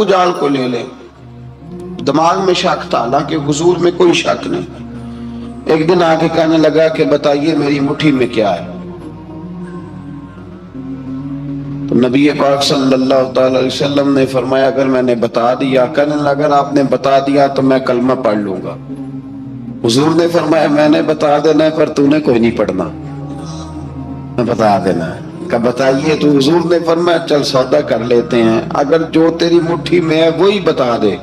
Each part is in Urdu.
ابو جہل کو لے لیں. دماغ میں شک تھا، حالانکہ حضور میں کوئی شک نہیں. ایک دن آگے کہنے لگا کہ بتائیے میری مٹھی میں کیا ہے. تو نبی پاک صلی اللہ تعالی علیہ وسلم نے فرمایا اگر میں نے بتا دیا، کہنے لگا اگر آپ نے بتا دیا تو میں کلمہ پڑھ لوں گا. حضور نے فرمایا میں نے بتا دینا ہے پر تو نے کوئی نہیں پڑھنا، میں بتا دینا ہے. کہ بتائیے. تو حضور نے فرمایا چل سودا کر لیتے ہیں، اگر جو تیری مٹھی میں ہے وہی بتا دے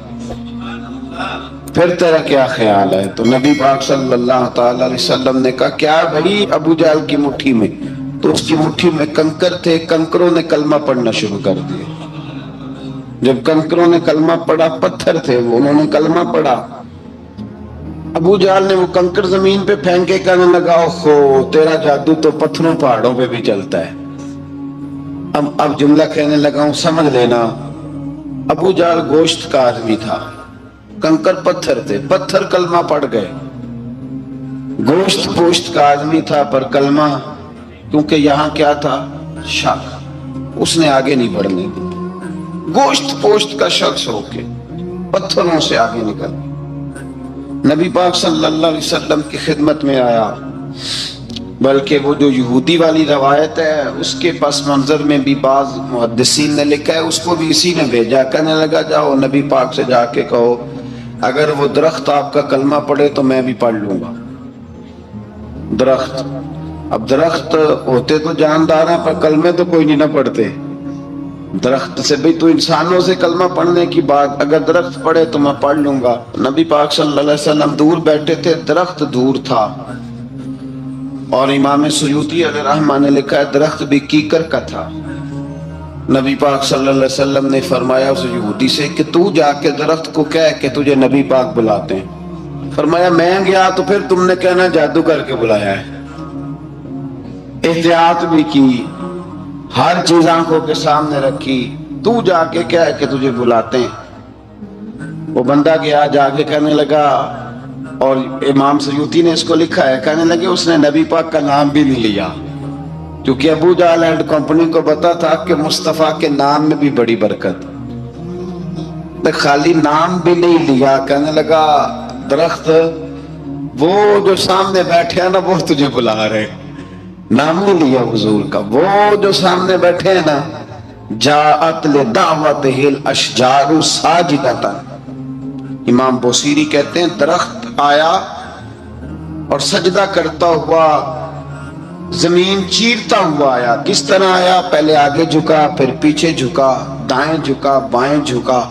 پھر تیرا کیا خیال ہے. تو نبی پاک صلی اللہ تعالی علیہ وسلم نے کہا کیا بھائی ابو جہل کی مٹھی میں؟ تو اس کی مٹھی میں کنکر تھے، کنکروں نے کلمہ پڑھنا شروع کر دیا. جب کنکروں نے کلمہ پڑھا، پتھر تھے وہ، انہوں نے کلمہ پڑھا. ابو جہل نے وہ کنکر زمین پہ پھینکے، کہنے لگا اوہو تیرا جادو تو پتھروں پہاڑوں پہ بھی چلتا ہے. اب جملہ کہنے لگا ہوں سمجھ لینا. ابو جہل گوشت کا آدمی تھا، کنکر پتھر تھے، پتھر کلمہ پڑھ گئے. گوشت پوشت کا آدمی تھا پر کلمہ، کیونکہ یہاں کیا تھا؟ شک. اس نے آگے نہیں بڑھنے دی. گوشت پوشت کا شخص ہو کے پتھروں سے آگے نکل نبی پاک صلی اللہ علیہ وسلم کی خدمت میں آیا. بلکہ وہ جو یہودی والی روایت ہے اس کے پس منظر میں بھی بعض محدثین نے لکھا ہے، اس کو بھی اسی نے بھیجا. کہنے لگا جاؤ نبی پاک سے جا کے کہو اگر وہ درخت آپ کا کلمہ پڑھے تو میں بھی پڑھ لوں گا. درخت، اب درخت ہوتے تو جاندار ہیں پر کلمے تو کوئی نہیں نہ پڑھتے. درخت سے بھی تو انسانوں سے کلمہ پڑھنے کی بات، اگر درخت پڑھے تو میں پڑھ لوں گا. نبی پاک صلی اللہ علیہ وسلم دور بیٹھے تھے، درخت دور تھا. اور امام سیوطی علیہ رحمہ نے لکھا ہے درخت بھی کیکر کا تھا. نبی پاک صلی اللہ علیہ وسلم نے فرمایا اس یہودی سے کہ تو جا کے درخت کو کہہ کہ تجھے نبی پاک بلاتے ہیں. فرمایا میں گیا تو پھر تم نے کہنا جادو کر کے بلایا ہے. احتیاط بھی کی، ہر چیز آنکھوں کے سامنے رکھی. تو جا کے کہہ کہ تجھے بلاتے ہیں. وہ بندہ گیا، جا کے کہنے لگا، اور امام سیوطی نے اس کو لکھا ہے، کہنے لگے اس نے نبی پاک کا نام بھی نہیں لیا، کیونکہ ابو جہل اینڈ کمپنی کو پتا تھا کہ مصطفیٰ کے نام میں بھی بڑی برکت. خالی نام بھی نہیں لیا. کہنے لگا درخت وہ جو سامنے بیٹھے ہیں نا وہ تجھے بلا رہے. نام نہیں لیا حضور کا. وہ جو سامنے بیٹھے ہیں نا جاءت لدعوتہ الاشجار ساجدۃ. امام بوصیری کہتے ہیں درخت آیا اور سجدہ کرتا ہوا، زمین چیرتا ہوا آیا. کس طرح آیا؟ پہلے آگے جھکا، پھر پیچھے جھکا، دائیں جھکا، بائیں جھکا.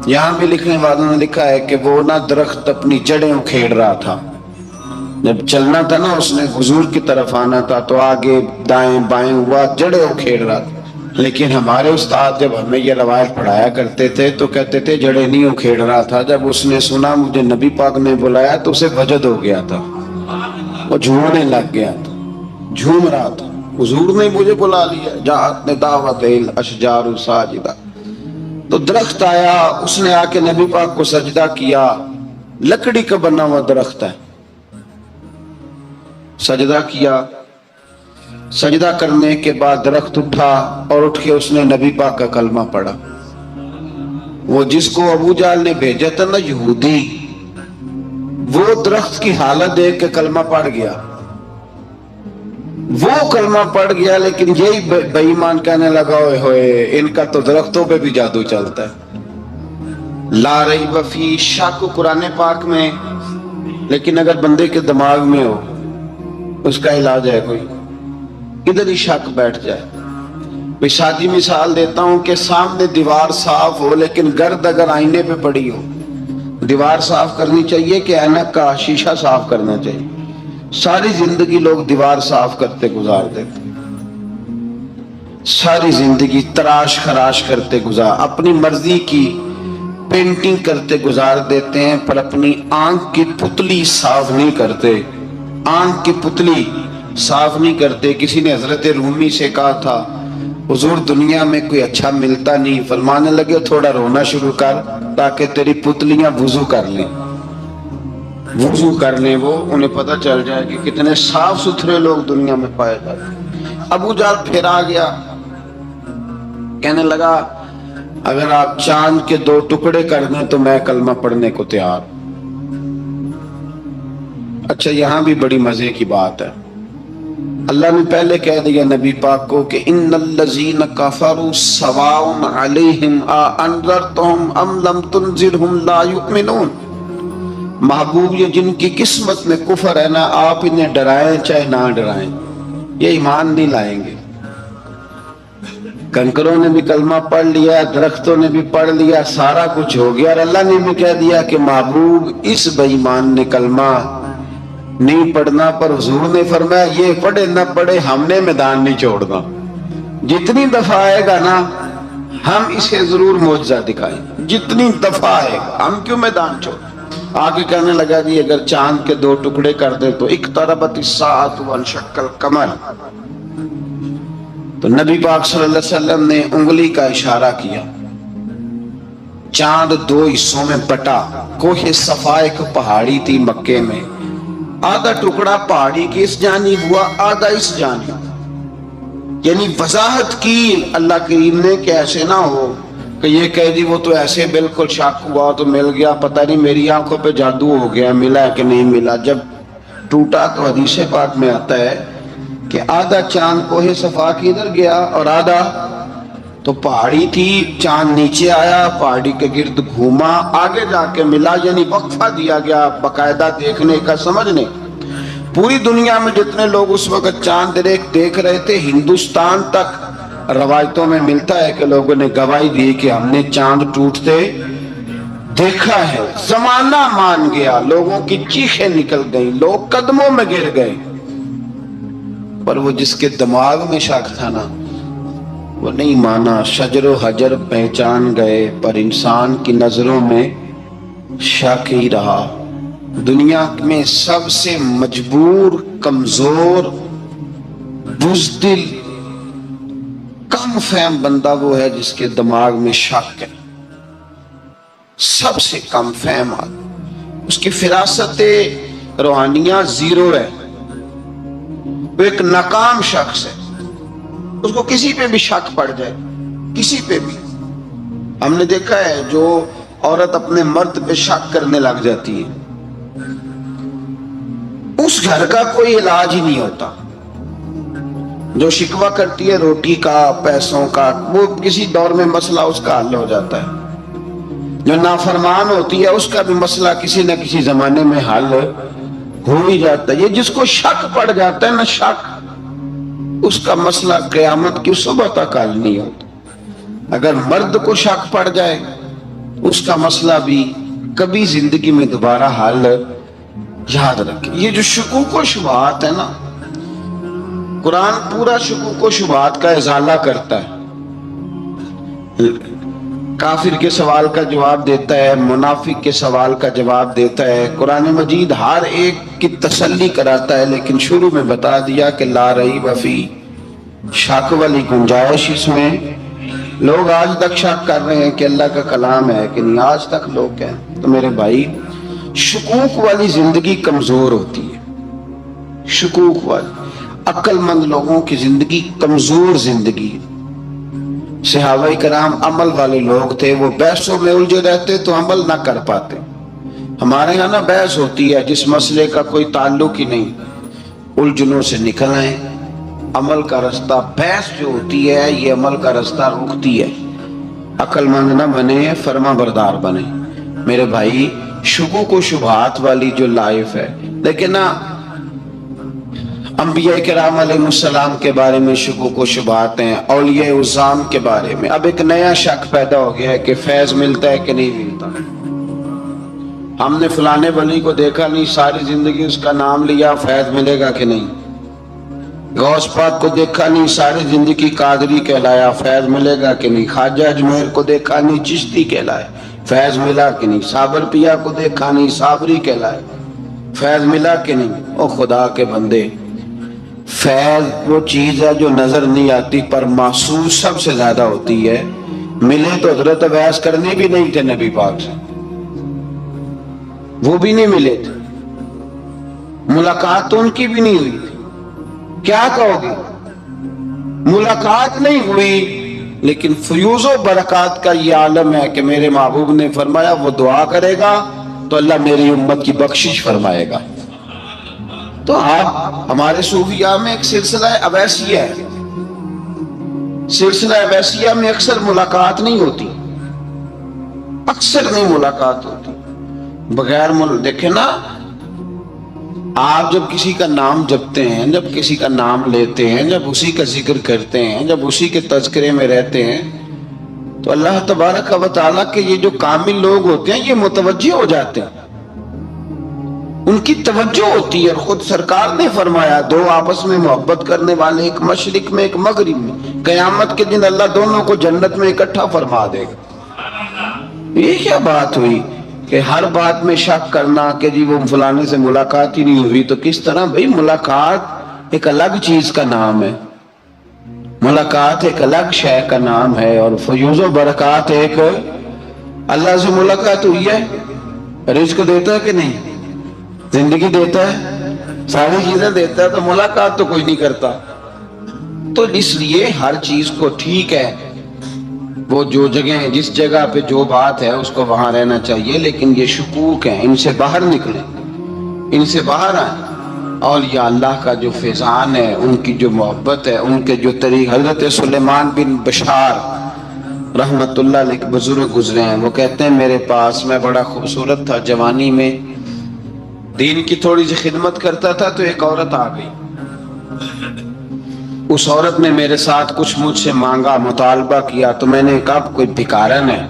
یہاں بھی لکھنے والوں نے لکھا ہے کہ وہ نہ درخت اپنی جڑیں اکھیڑ رہا تھا. جب چلنا تھا نا اس نے حضور کی طرف آنا تھا تو آگے دائیں بائیں ہوا، جڑیں اکھیڑ رہا تھا. لیکن ہمارے استاد جب ہمیں یہ روایت پڑھایا کرتے تھے تو کہتے تھے جڑیں نہیں اکھیڑ رہا تھا. جب اس نے سنا مجھے نبی پاک نے بلایا تو اسے وجد ہو گیا تھا، وہ جھومنے لگ گیا تھا، جھوم رہا تھا. حضور نے مجھے بلا لیا، جاءت لدعوتہ الاشجار ساجدۃ. تو درخت آیا، اس نے آ کے نبی پاک کو سجدہ کیا. لکڑی کا بنا ہوا درخت ہے. سجدہ کیا. سجدہ کرنے کے بعد درخت اٹھا اور اٹھ کے اس نے نبی پاک کا کلمہ پڑھا. وہ جس کو ابو جہل نے بھیجا تھا نا یہودی، وہ درخت کی حالت دیکھ کے کلمہ پڑھ گیا. وہ کلمہ پڑھ گیا، لیکن یہی بے ایمان کہنے لگا ہوئے ہوئے ان کا تو درختوں پہ بھی جادو چلتا ہے. لا ریب فی، شک قرآن پاک میں، لیکن اگر بندے کے دماغ میں ہو اس کا علاج ہے کوئی؟ ادھر ہی شک بیٹھ جائے. میں شادی مثال دیتا ہوں کہ سامنے دیوار صاف ہو لیکن گرد اگر آئینے پہ پڑی ہو. دیوار صاف کرنی چاہیے کہ اینک کا شیشہ صاف کرنا چاہیے؟ ساری زندگی لوگ دیوار صاف کرتے گزار دیتے، ساری زندگی تراش خراش کرتے گزار، اپنی مرضی کی پینٹنگ کرتے گزار دیتے ہیں، پر اپنی آنکھ کی پتلی صاف نہیں کرتے. آنکھ کی پتلی صاف نہیں کرتے. کسی نے حضرت رومی سے کہا تھا حضور دنیا میں کوئی اچھا ملتا نہیں. فرمانے لگے تھوڑا رونا شروع کر تاکہ تیری پتلیاں وضو کر لیں، وضو کر لیں. وہ انہیں پتہ چل جائے کہ کتنے صاف ستھرے لوگ دنیا میں پائے جاتے ہیں. ابو جہل پھر آ گیا، کہنے لگا اگر آپ چاند کے 2 ٹکڑے کر دیں تو میں کلمہ پڑھنے کو تیار. اچھا یہاں بھی بڑی مزے کی بات ہے. اللہ نے پہلے کہہ دیا نبی پاک کو کہ ان الذین کفروا سواء علیہم اانذرتہم ام لم تنذرہم لا یؤمنون. محبوب یہ جن کی قسمت میں کفر ہے نا، آپ انہیں ڈرائیں چاہے نہ ڈرائیں، یہ ایمان نہیں لائیں گے. کنکروں نے بھی کلمہ پڑھ لیا، درختوں نے بھی پڑھ لیا، سارا کچھ ہو گیا، اور اللہ نے بھی کہہ دیا کہ محبوب اس بے ایمان نے کلمہ نہیں پڑھنا. پر حضور نے فرمایا یہ پڑھے نہ پڑھے ہم نے میدان نہیں چھوڑنا. جتنی دفعہ آئے گا نا ہم اسے ضرور معجزہ دکھائیں، جتنی دفعہ آئے گا ہم کیوں میدان چھوڑیں. آگے کہنے لگا جی اگر چاند کے 2 ٹکڑے کر دیں تو اقتربت الساعۃ وانشق القمر. تو نبی پاک صلی اللہ علیہ وسلم نے انگلی کا اشارہ کیا، چاند 2 حصوں میں بٹا. کوہ صفا ایک پہاڑی تھی مکے میں، آدھا ٹکڑا پہاڑی کی اس جانب ہوا، آدھا اس جانب. یعنی وضاحت کی اللہ کریم نے کہ ایسے نہ ہو کہ یہ کہہ دی وہ تو ایسے بالکل شک ہوا تو مل گیا، پتہ نہیں میری آنکھوں پہ جادو ہو گیا، ملا ہے کہ نہیں ملا. جب ٹوٹا تو حدیث پاک میں آتا ہے کہ آدھا چاند کوہ صفا کی ادھر گیا اور آدھا تو پہاڑی تھی، چاند نیچے آیا، پہاڑی کے گرد گھوما، آگے جا کے ملا. یعنی وقفہ دیا گیا باقاعدہ دیکھنے کا، سمجھنے. پوری دنیا میں جتنے لوگ اس وقت چاند دیکھ رہے تھے، ہندوستان تک روایتوں میں ملتا ہے کہ لوگوں نے گواہی دی کہ ہم نے چاند ٹوٹتے دیکھا ہے. زمانہ مان گیا، لوگوں کی چیخیں نکل گئیں، لوگ قدموں میں گر گئے. پر وہ جس کے دماغ میں شک تھا نا وہ نہیں مانا. شجر و حجر پہچان گئے پر انسان کی نظروں میں شک ہی رہا. دنیا میں سب سے مجبور، کمزور، بزدل، کم فہم بندہ وہ ہے جس کے دماغ میں شک ہے. سب سے کم فہم آدمی، اس کی فراست روحانیہ زیرو ہے، وہ ایک ناکام شخص ہے. اس کو کسی پہ بھی شک پڑ جائے، کسی پہ بھی. ہم نے دیکھا ہے جو عورت اپنے مرد پہ شک کرنے لگ جاتی ہے اس گھر کا کوئی علاج ہی نہیں ہوتا. جو شکوہ کرتی ہے روٹی کا، پیسوں کا، وہ کسی دور میں مسئلہ اس کا حل ہو جاتا ہے. جو نافرمان ہوتی ہے اس کا بھی مسئلہ کسی نہ کسی زمانے میں حل ہو ہی جاتا ہے. یہ جس کو شک پڑ جاتا ہے نا، شک، اس کا مسئلہ قیامت کی صبح تک حل نہیں ہوتا. اگر مرد کو شک پڑ جائے اس کا مسئلہ بھی کبھی زندگی میں دوبارہ حل. یاد رکھیں یہ جو شکوک و شبہات ہے نا، قرآن پورا شکوک و شبہات کا ازالہ کرتا ہے. کافر کے سوال کا جواب دیتا ہے، منافق کے سوال کا جواب دیتا ہے. قرآن مجید ہر ایک کی تسلی کراتا ہے، لیکن شروع میں بتا دیا کہ لا ریب فی، شک والی گنجائش اس میں. لوگ آج تک شک کر رہے ہیں کہ اللہ کا کلام ہے کہ نہیں، آج تک لوگ کہیں. تو میرے بھائی شکوک والی زندگی کمزور ہوتی ہے. شکوک والی عقل مند لوگوں کی زندگی کمزور زندگی. صحابہ کرام عمل والے لوگ تھے، وہ بحثوں میں الجھے رہتے تو عمل نہ کر پاتے. ہمارے یہاں نا بحث ہوتی ہے جس مسئلے کا کوئی تعلق ہی نہیں، الجھنوں سے نکل آئیں. عمل کا رستہ، بحث جو ہوتی ہے یہ عمل کا رستہ روکتی ہے. عقل مند نہ بنے، فرما بردار بنے. میرے بھائی شکوک و شبہات والی جو لائف ہے، لیکن نا انبیاء کرام علیہ السلام کے بارے میں شکوک و شبہات ہیں، اولیاء عظام کے بارے میں. اب ایک نیا شک پیدا ہو گیا ہے کہ فیض ملتا ہے کہ نہیں ملتا. ہم نے فلانے ولی کو دیکھا نہیں، ساری زندگی اس کا نام لیا، فیض ملے گا کہ نہیں. غوث پاک کو دیکھا نہیں، ساری زندگی قادری کہلایا، فیض ملے گا کہ نہیں. خواجہ اجمیر کو دیکھا نہیں، چشتی کہلائے، فیض ملا کہ نہیں. صابر پیا کو دیکھا نہیں، صابری کہلائے، فیض ملا کہ نہیں. او خدا کے بندے، فیض وہ چیز ہے جو نظر نہیں آتی پر محسوس سب سے زیادہ ہوتی ہے. ملے تو حضرت اویس کرنے بھی نہیں تھے نبی پاک سے، وہ بھی نہیں ملے تھے، ملاقات تو ان کی بھی نہیں ہوئی تھی. کیا کہو گے؟ ملاقات نہیں ہوئی لیکن فیوز و برکات کا یہ عالم ہے کہ میرے محبوب نے فرمایا وہ دعا کرے گا تو اللہ میری امت کی بخشش فرمائے گا۔ تو آپ ہمارے صوفیاء میں ایک سلسلہ اویسیہ ہے، سلسلہ اویسیہ میں اکثر ملاقات نہیں ہوتی، اکثر نہیں ملاقات ہوتی بغیر دیکھیں نا، آپ جب کسی کا نام جپتے ہیں، جب کسی کا نام لیتے ہیں، جب اسی کا ذکر کرتے ہیں، جب اسی کے تذکرے میں رہتے ہیں، تو اللہ تبارک و تعالیٰ کے یہ جو کامل لوگ ہوتے ہیں یہ متوجہ ہو جاتے ہیں، ان کی توجہ ہوتی ہے۔ اور خود سرکار نے فرمایا دو آپس میں محبت کرنے والے، ایک مشرق میں ایک مغرب میں، قیامت کے دن اللہ دونوں کو جنت میں اکٹھا فرما دے گا۔ یہ کیا بات ہوئی کہ ہر بات میں شک کرنا کہ جی وہ فلانے سے ملاقات ہی نہیں ہوئی؟ تو کس طرح بھئی، ملاقات ایک الگ چیز کا نام ہے، ملاقات ایک الگ شے کا نام ہے، اور فیوز و برکات ایک اللہ سے ملاقات ہوئی ہے، رزق دیتا ہے کہ نہیں، زندگی دیتا ہے، ساری چیزیں دیتا ہے، تو ملاقات تو کوئی نہیں کرتا۔ تو اس لیے ہر چیز کو ٹھیک ہے، وہ جو جگہ جس جگہ پہ جو بات ہے اس کو وہاں رہنا چاہیے، لیکن یہ شکوک ہیں ان سے باہر نکلیں، ان سے باہر آئیں۔ اولیاء اللہ کا جو فیضان ہے، ان کی جو محبت ہے، ان کے جو طریق، حضرت سلیمان بن بشار رحمت اللہ علیہ بزرگ گزرے ہیں، وہ کہتے ہیں میرے پاس، میں بڑا خوبصورت تھا جوانی میں، دین کی تھوڑی سی خدمت کرتا تھا، تو ایک عورت آ گئی، اس عورت نے میرے ساتھ کچھ مجھ سے مانگا، مطالبہ کیا، تو میں نے کہا کوئی بھکارن ہے۔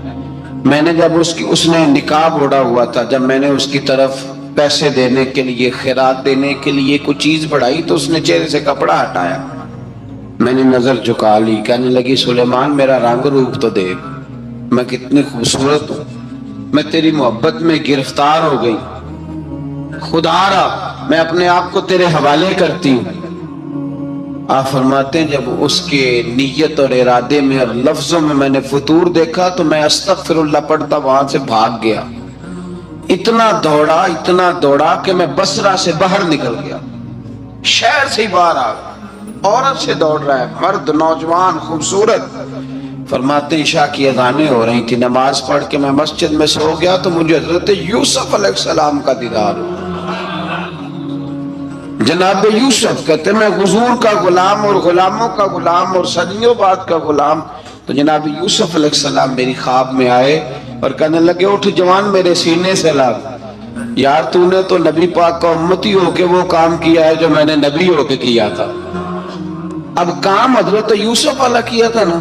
میں نے جب اس نے نقاب اوڑھا ہوا تھا، جب میں نے اس کی طرف پیسے دینے کے لیے، خیرات دینے کے لیے کوئی چیز بڑھائی، تو اس نے چہرے سے کپڑا ہٹایا، میں نے نظر جھکا لی، کہنے لگی سلیمان میرا رنگ روپ تو دیکھ، میں کتنی خوبصورت ہوں، میں تیری محبت میں گرفتار ہو گئی، خدا را میں اپنے آپ کو تیرے حوالے کرتی ہوں۔ آپ فرماتے ہیں جب اس کے نیت اور ارادے میں اور لفظوں میں نے فطور دیکھا، تو میں استغفر اللہ پڑھتا وہاں سے بھاگ گیا، اتنا دوڑا کہ میں بصرہ سے باہر نکل گیا، شہر سے ہی باہر آ گیا، عورت سے دوڑ رہا ہے، مرد، نوجوان، خوبصورت۔ فرماتے ہیں عشاء کی اذانیں ہو رہی تھی، نماز پڑھ کے میں مسجد میں سو گیا، تو مجھے حضرت یوسف علیہ السلام کا دیدار ہوا۔ جناب یوسف کہتے ہیں میں حضور کا غلام اور غلاموں کا غلام اور صدیوں بعد کا غلام، تو جناب یوسف علیہ السلام میری خواب میں آئے اور کہنے لگے اٹھ جوان میرے سینے سے لگ، یار تو نے تو نبی پاک کا امتی ہو کے وہ کام کیا ہے جو میں نے نبی ہو کے کیا تھا، اب کام حضرت یوسف والا کیا تھا نا،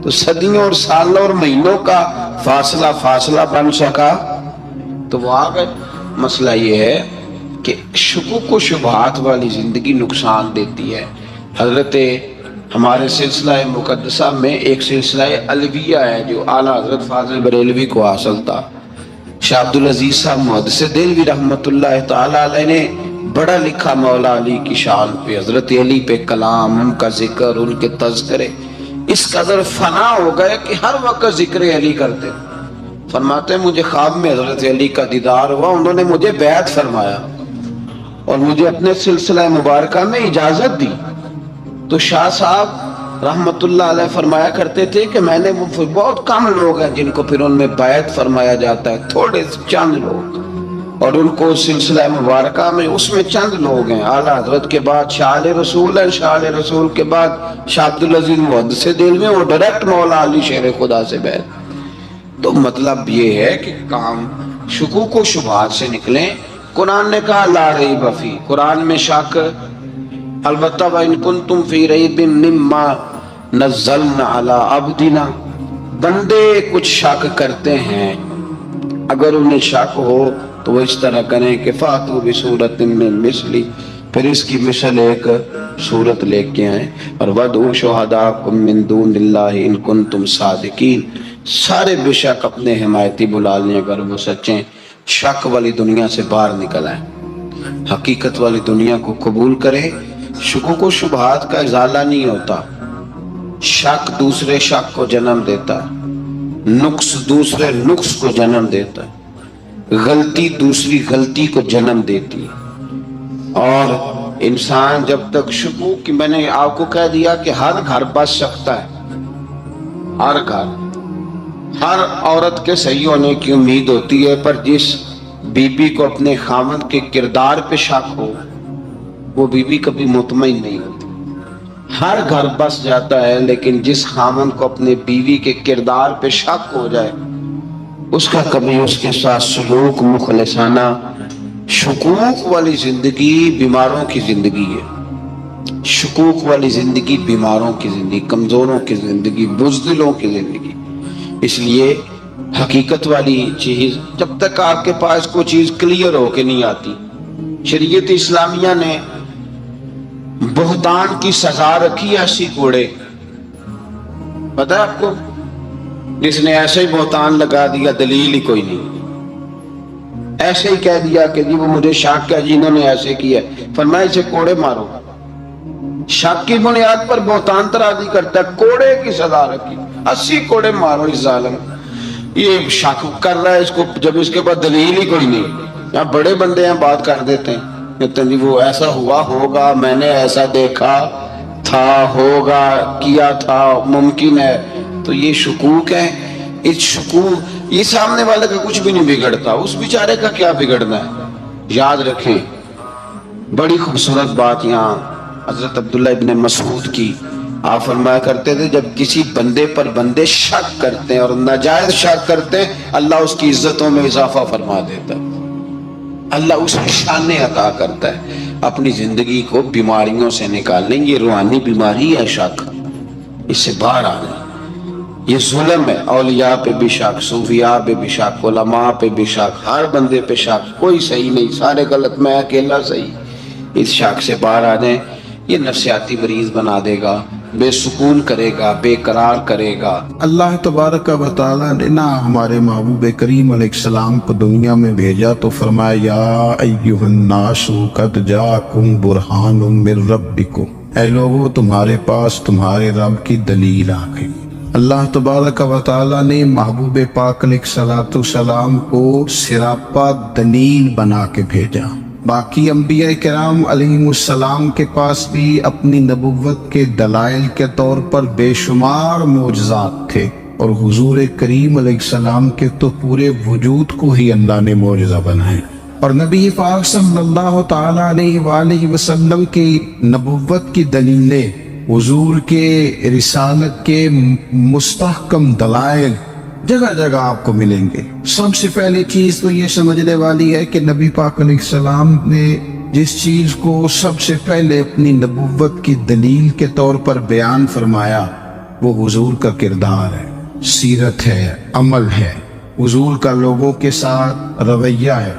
تو صدیوں اور سالوں اور مہینوں کا فاصلہ بن سکا، تو وہ آ گئے۔ مسئلہ یہ ہے کہ شکوک و شبہات والی زندگی نقصان دیتی ہے۔ حضرت ہمارے سلسلہ مقدسہ میں ایک سلسلہ علویہ ہے جو اعلیٰ حضرت فاضل بریلوی کو حاصل تھا، شاہ عبدالعزیز صاحب محدث دہلوی رحمت اللہ تعالیٰ علیہ نے بڑا لکھا مولا علی کی شان پہ، حضرت علی پہ کلام، ان کا ذکر، ان کے تذکرے اس قدر فنا ہو گئے کہ ہر وقت ذکر علی کرتے۔ فرماتے ہیں مجھے خواب میں حضرت علی کا دیدار ہوا، انہوں نے مجھے بیعت فرمایا اور مجھے اپنے سلسلہ مبارکہ میں اجازت دی۔ تو شاہ صاحب رحمت اللہ علیہ فرمایا کرتے تھے کہ میں نے بہت کم لوگ ہیں جن کو پھر ان میں بیعت فرمایا جاتا ہے، تھوڑے چند لوگ، اور ان کو سلسلہ مبارکہ میں اس میں چند لوگ ہیں۔ اعلیٰ حضرت کے بعد شاہ علیہ رسول ہے، شاہ علیہ رسول کے بعد شاہ عبدالعزیز محدث دہلوی، وہ ڈائریکٹ مولا علی شیر خدا سے بیعت۔ تو مطلب یہ ہے کہ کام شکوک و شبہات سے نکلیں۔ قرآن نے کہا لا ریب فی، قرآن میں شک، البتہ وَإِن كُنتُمْ فِي رَيْبٍ مِّمَّا نَزَّلْنَا عَلَىٰ عَبْدِنَا، بندے کچھ شک کرتے ہیں، اگر انہیں شک ہو تو وہ اس طرح کریں کہ فَأْتُوا بِسُورَةٍ مِّن مِّثْلِهِ، پھر اس کی مثل ایک صورت لے کے آئیں، اور وَادْعُوا شُهَدَاءَكُم مِّن دُونِ اللَّهِ إِن كُنتُمْ صَادِقِينَ، سارے بے شک اپنے حمایتی بلا لیں اگر وہ سچیں۔ شک والی دنیا سے باہر نکل آئیں، حقیقت والی دنیا کو قبول کریں۔ شکوک و شبہات کا ازالہ نہیں ہوتا، شک دوسرے شک کو جنم دیتا ہے، نقص دوسرے نقص کو جنم دیتا ہے، غلطی دوسری غلطی کو جنم دیتی ہے۔ اور انسان جب تک شکوک، میں نے آپ کو کہہ دیا کہ ہر گھر بس سکتا ہے، ہر گھر ہر عورت کے صحیح ہونے کی امید ہوتی ہے، پر جس بیوی کو اپنے خاوند کے کردار پہ شک ہو وہ بیوی کبھی مطمئن نہیں ہوتی۔ ہر گھر بس جاتا ہے، لیکن جس خاوند کو اپنے بیوی کے کردار پہ شک ہو جائے اس کا کبھی اس کے ساتھ سلوک مخلصانہ، شکوک والی زندگی بیماروں کی زندگی ہے۔ شکوک والی زندگی بیماروں کی زندگی، کمزوروں کی زندگی، بزدلوں کی زندگی۔ اس لیے حقیقت والی چیز جب تک آپ کے پاس کوئی چیز کلیئر ہو کے نہیں آتی، شریعت اسلامیہ نے بہتان کی سزا رکھی ہے 80 کوڑے۔ پتہ ہے آپ کو، جس نے ایسے ہی بہتان لگا دیا، دلیل ہی کوئی نہیں، ایسے ہی کہہ دیا کہ جی وہ مجھے شک ہے جی انہوں نے ایسے کیا، فرمایا اسے کوڑے مارو۔ شک کی بنیاد پر بہتان ترازی کرتا ہے، کوڑے کی سزا رکھی، 80 کوڑے مارو اس ظالم۔ یہ شک کر رہا ہے اس کو، جب اس کے پاس دلیل ہی کوئی نہیں۔ یہاں بڑے بندے ہیں بات کر دیتے ہیں، کہتے ہیں جی وہ ایسا ہوا ہوگا، میں نے ایسا دیکھا تھا، ہوگا، کیا تھا، ممکن ہے۔ تو یہ شکوک ہے۔ اس شکوک، یہ سامنے والے کا کچھ بھی نہیں بگڑتا، اس بیچارے کا کیا بگڑنا ہے۔ یاد رکھیں، بڑی خوبصورت بات یہاں حضرت عبداللہ ابن مسعود کی، آپ فرمایا کرتے تھے جب کسی بندے پر بندے شک کرتے ہیں اور ناجائز شک کرتے ہیں، اللہ اس کی عزتوں میں اضافہ فرما دیتا ہے، اللہ اس کی شان عطا کرتا ہے۔ اپنی زندگی کو بیماریوں سے نکالنے، یہ روحانی بیماری ہے شک، اس سے باہر آنا۔ یہ ظلم ہے، اولیاء پہ بھی شک، صوفیاء پہ بھی شک، علماء پہ بھی شک، ہر بندے پہ شک، کوئی صحیح نہیں، سارے غلط، میں اکیلا صحیح۔ اس شک سے باہر آ جائیں، یہ نفسیاتی مریض بنا دے گا، بے سکون کرے گا، بے قرار کرے گا۔ اللہ تبارک و تعالیٰ نے نا ہمارے محبوب کریم علیہ السلام کو دنیا میں بھیجا تو فرمایا یا ایھا الناس قد جاءکم برہان من ربکم، اے لوگو تمہارے پاس تمہارے رب کی دلیل آ گئی۔ اللہ تبارک و تعالیٰ نے محبوب پاک علیہ السلام کو سراپا دلیل بنا کے بھیجا۔ باقی انبیاء کرام علیہ السلام کے پاس بھی اپنی نبوت کے دلائل کے طور پر بے شمار معجزات تھے، اور حضور کریم علیہ السلام کے تو پورے وجود کو ہی اللہ نے معجزہ بنائے۔ اور نبی پاک صلی اللہ تعالیٰ علیہ وآلہ وسلم کی نبوت کی دلیلیں، حضور کے رسالت کے مستحکم دلائل جگہ جگہ آپ کو ملیں گے۔ سب سے پہلی چیز تو یہ سمجھنے والی ہے کہ نبی پاک علیہ السلام نے جس چیز کو سب سے پہلے اپنی نبوت کی دلیل کے طور پر بیان فرمایا وہ حضور کا کردار ہے، سیرت ہے، عمل ہے، حضور کا لوگوں کے ساتھ رویہ ہے۔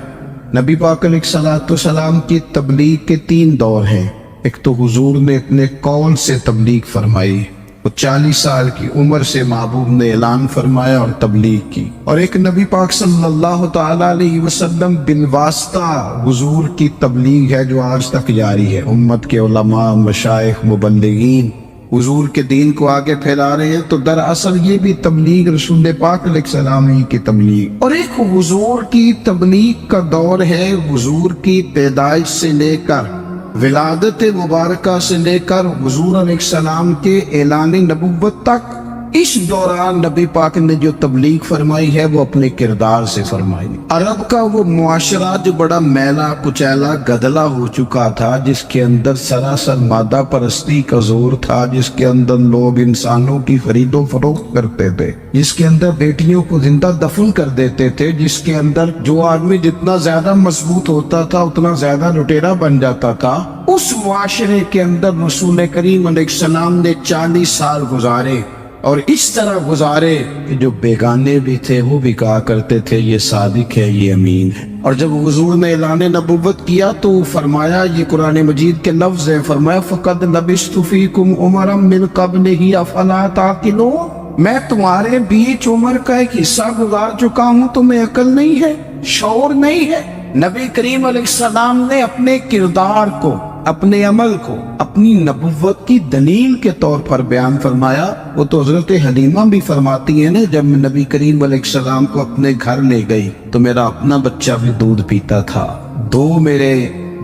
نبی پاک علیہ السلام کی تبلیغ کے 3 دور ہیں۔ ایک تو حضور نے اپنے قول سے تبلیغ فرمائی، وہ 40 سال کی عمر سے محبوب نے اعلان فرمایا اور تبلیغ کی، اور ایک نبی پاک صلی اللہ تعالیٰ علیہ وسلم بالواسطہ حضور کی تبلیغ ہے جو آج تک جاری ہے۔ امت کے علماء، مشائخ، مبلغین حضور کے دین کو آگے پھیلا رہے ہیں، تو دراصل یہ بھی تبلیغ رسول پاک علیہ السلام ہی کی تبلیغ۔ اور ایک حضور کی تبلیغ کا دور ہے، حضور کی پیدائش سے لے کر ولادت مبارکہ سے لے کر حضور علیہ السلام کے اعلان نبوت تک۔ اس دوران نبی پاک نے جو تبلیغ فرمائی ہے وہ اپنے کردار سے فرمائی۔ عرب کا وہ معاشرہ جو بڑا میلا کچیلا گدلا ہو چکا تھا، جس کے اندر سراسر مادہ پرستی کا زور تھا، جس کے اندر لوگ انسانوں کی خرید و فروخت کرتے تھے، جس کے اندر بیٹیوں کو زندہ دفن کر دیتے تھے، جس کے اندر جو آدمی جتنا زیادہ مضبوط ہوتا تھا اتنا زیادہ لٹیرا بن جاتا تھا، اس معاشرے کے اندر رسول کریم علیہ السلام نے 40 سال گزارے، اور اس طرح گزارے کہ جو بیگانے بھی تھے وہ بھی کہا کرتے تھے یہ صادق ہے، یہ امین ہے۔ اور جب حضور نے اعلان نبوت کیا تو فرمایا، یہ قرآن مجید کے لفظ ہے، فرمایا فَقَدْ لَبِثْتُ فِيكُمْ عُمَرًا مِّن قَبْلِهِ أَفَلَا تَعْقِلُونَ، میں تمہارے بیچ عمر کا ایک حصہ گزار چکا ہوں، تمہیں عقل نہیں ہے، شعور نہیں ہے۔ نبی کریم علیہ السلام نے اپنے کردار کو، اپنے عمل کو اپنی نبوت کی دلیل کے طور پر بیان فرمایا۔ وہ تو حضرت حلیمہ بھی فرماتی ہیں نا، جب میں نبی کریم علیہ السلام کو اپنے گھر لے گئی تو میرا اپنا بچہ بھی دودھ پیتا تھا، 2 میرے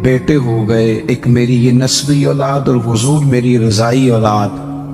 بیٹے ہو گئے، ایک میری یہ نسبی اولاد اور حضور میری رضائی اولاد۔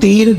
3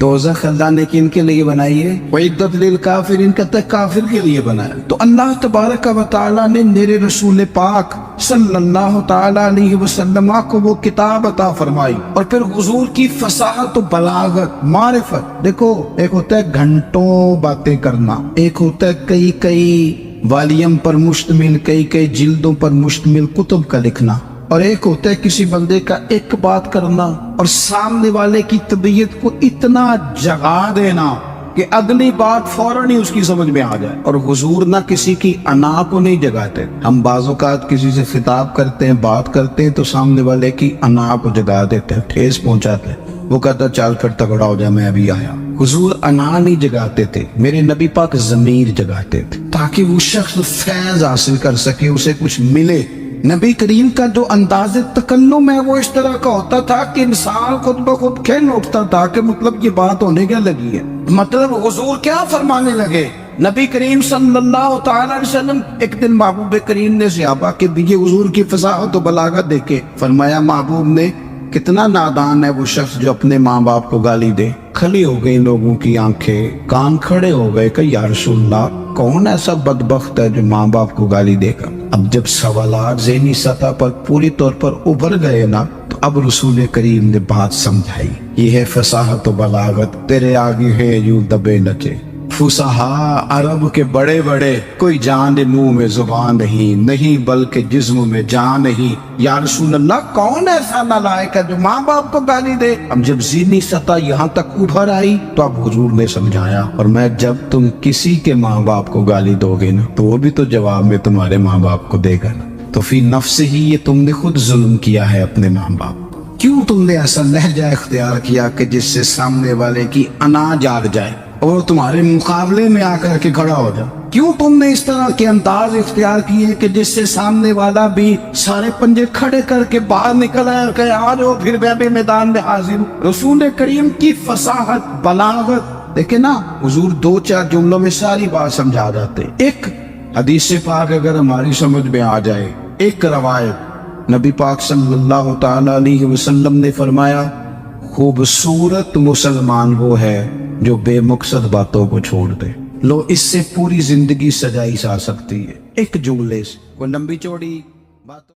دوزخ اللہ نے کن کے لیے بنائی ہے؟ وعدت للکافرین، کہتا ہے کافر کے لیے بنایا۔ تو اللہ تبارک و تعالیٰ نے میرے رسول پاک صلی اللہ تعالیٰ علیہ وسلم کو وہ کتاب عطا فرمائی، اور پھر حضور کی فصاحت و بلاغت، معرفت۔ دیکھو، ایک ہوتا ہے گھنٹوں باتیں کرنا، ایک ہوتا ہے کئی کئی والیم پر مشتمل، کئی کئی جلدوں پر مشتمل کتب کا لکھنا، اور ایک ہوتا ہے کسی بندے کا ایک بات کرنا اور سامنے والے کی طبیعت کو اتنا جگا دینا کہ اگلی بات فوراً ہی اس کی سمجھ میں آ جائے۔ اور حضور نہ کسی کی انا کو نہیں جگاتے۔ ہم بعض اوقات کسی سے خطاب کرتے ہیں، بات کرتے ہیں تو سامنے والے کی انا کو جگا دیتے ہیں، ٹھیس پہنچاتے ہیں، وہ کہتا چال پھر تگڑا ہو جائے میں ابھی آیا۔ حضور انا نہیں جگاتے تھے، میرے نبی پاک ضمیر جگاتے تھے تاکہ وہ شخص فیض حاصل کر سکے، اسے کچھ ملے۔ نبی کریم کا جو انداز تکلم ہے وہ اس طرح کا ہوتا تھا کہ انسان خود بخود کھل اٹھتا تھا کہ مطلب یہ بات ہونے کیا لگی ہے، مطلب حضور کیا فرمانے لگے۔ نبی کریم صلی اللہ تعالی علیہ وسلم، ایک دن محبوب کریم نے صحابہ کے دیے حضور کی فصاحت و بلاغت دیکھے، فرمایا محبوب نے کتنا نادان ہے وہ شخص جو اپنے ماں باپ کو گالی دے۔ کھلی ہو گئی لوگوں کی آنکھیں، کان کھڑے ہو گئے کہ یا رسول اللہ کون ایسا بدبخت ہے جو ماں باپ کو گالی دے گا۔ اب جب سوالات ذہنی سطح پر پوری طور پر ابھر گئے نا، تو اب رسول کریم نے بات سمجھائی۔ یہ ہے فصاحت و بلاغت، تیرے آگے ہے یوں دبے نچے۔ فصحا عرب کے بڑے بڑے، کوئی جان منہ میں زبان نہیں بلکہ جسم میں جان نہیں۔ یا رسول اللہ کون ایسا نالائق ہے جو ماں باپ کو گالی دے؟ اب جب ذہنی سطح یہاں تک ابھر آئی تو اب حضور نے سمجھایا، اور میں جب تم کسی کے ماں باپ کو گالی دو گے نا تو وہ بھی تو جواب میں تمہارے ماں باپ کو دے گا نا، تو فی نفس ہی یہ تم نے خود ظلم کیا ہے اپنے ماں باپ۔ کیوں تم نے ایسا لہجہ اختیار کیا کہ جس سے سامنے والے کی انا جاگ جائے اور تمہارے مقابلے میں آ کر کے کھڑا ہو جائے؟ کیوں تم نے اس طرح کے انداز اختیار کیے کہ جس سے سامنے والا بھی سارے پنجے کھڑے کر کے باہر نکل آئے اور کہے آ جاؤ پھر میں بھی میدان میں حاضر ہوں؟ رسول کریم کی فصاحت، بلاغت دیکھیں نا، حضور دو چار جملوں میں ساری بات سمجھا جاتے۔ ایک حدیث پاک اگر ہماری سمجھ میں آ جائے، ایک روایت نبی پاک صلی اللہ تعالی علیہ وسلم نے فرمایا، خوبصورت مسلمان وہ ہے جو بے مقصد باتوں کو چھوڑ دے۔ لو، اس سے پوری زندگی سجائی جا سکتی ہے ایک جملے سے، کوئی لمبی چوڑی بات